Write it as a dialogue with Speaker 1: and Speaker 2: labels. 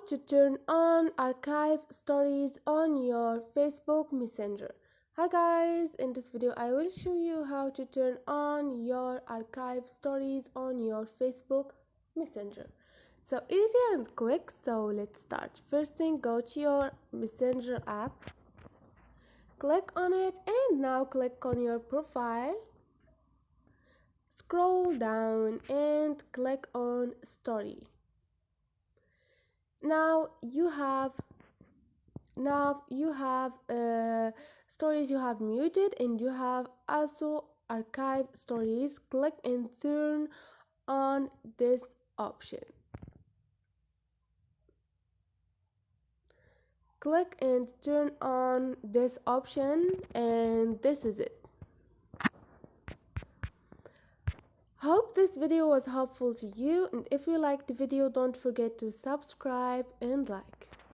Speaker 1: to turn on archive stories on your Facebook Messenger. Hi guys, in this video I will show you how to turn on your archive stories on your Facebook Messenger. So easy and quick, so let's start. First thing, go to your Messenger app, click on it, and now click on your profile. Scroll down and click on story. Now you have stories you have muted, and you have also archive stories. Click and turn on this option. Click and turn on this option, and this is it. Hope this video was helpful to you, and if you liked the video, don't forget to subscribe and like.